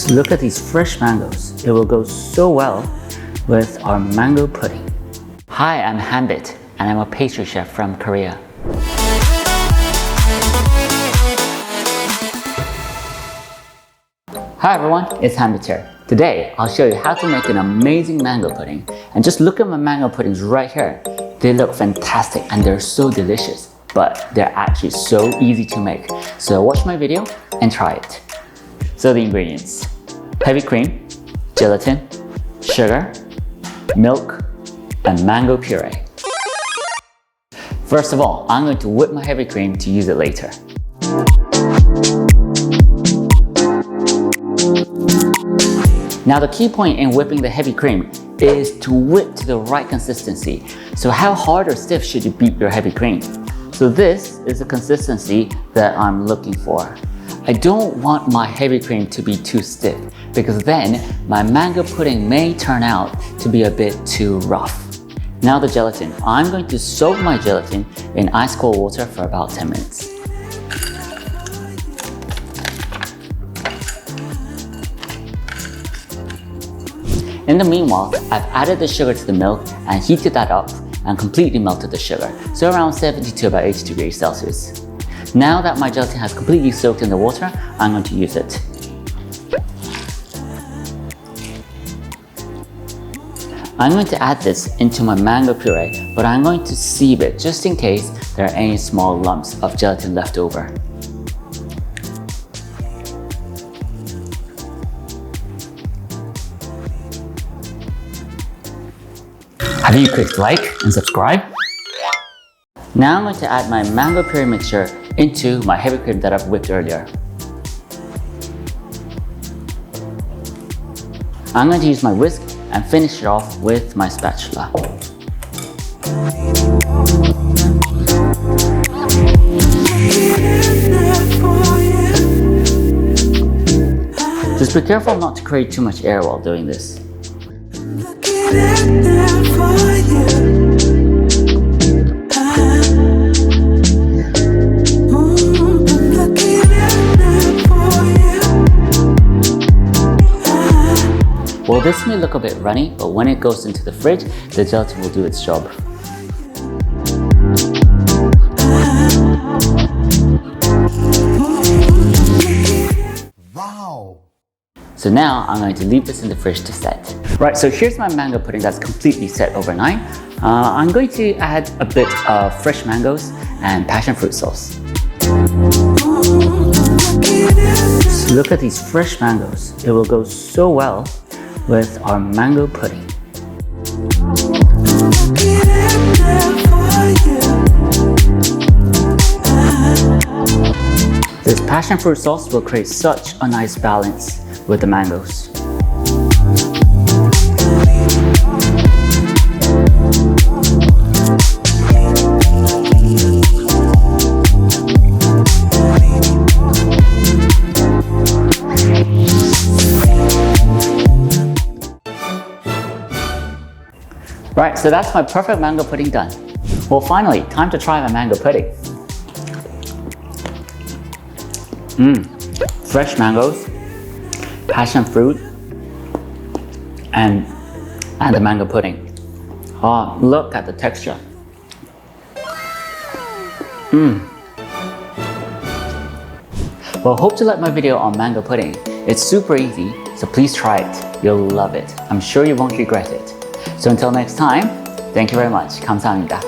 Just look at these fresh mangoes. It will go so well with our mango pudding. Hi, I'm Hanbit, and I'm a pastry chef from Korea. Hi everyone, it's Hanbit here. Today, I'll show you how to make an amazing mango pudding. And just look at my mango puddings right here. They look fantastic and they're so delicious, but they're actually so easy to make. So watch my video and try it. So the ingredients: heavy cream, gelatin, sugar, milk, and mango puree. First of all, I'm going to whip my heavy cream to use it later. Now the key point in whipping the heavy cream is to whip to the right consistency. So how hard or stiff should you beat your heavy cream? So this is the consistency that I'm looking for. I don't want my heavy cream to be too stiff because then my mango pudding may turn out to be a bit too rough. Now the gelatin. I'm going to soak my gelatin in ice cold water for about 10 minutes. In the meanwhile, I've added the sugar to the milk and heated that up and completely melted the sugar, so around 70 to about 80 degrees Celsius. Now that my gelatin has completely soaked in the water, I'm going to use it. I'm going to add this into my mango puree, but I'm going to sieve it just in case there are any small lumps of gelatin left over. Have you clicked like and subscribe? Now I'm going to add my mango puree mixture into my heavy cream that I've whipped earlier. I'm going to use my whisk and finish it off with my spatula. Just be careful not to create too much air while doing this. Well, this may look a bit runny, but when it goes into the fridge, the gelatin will do its job. Wow! So now I'm going to leave this in the fridge to set. Right, so here's my mango pudding that's completely set overnight. I'm going to add a bit of fresh mangoes and passion fruit sauce. Just look at these fresh mangoes. It will go so well with our mango pudding. This passion fruit sauce will create such a nice balance with the mangoes. Right, so that's my perfect mango pudding done. Well, finally, time to try my mango pudding. Fresh mangoes, passion fruit, and the mango pudding. Oh, look at the texture. Well, hope to like my video on mango pudding. It's super easy, so please try it. You'll love it. I'm sure you won't regret it. So until next time, thank you very much. 감사합니다.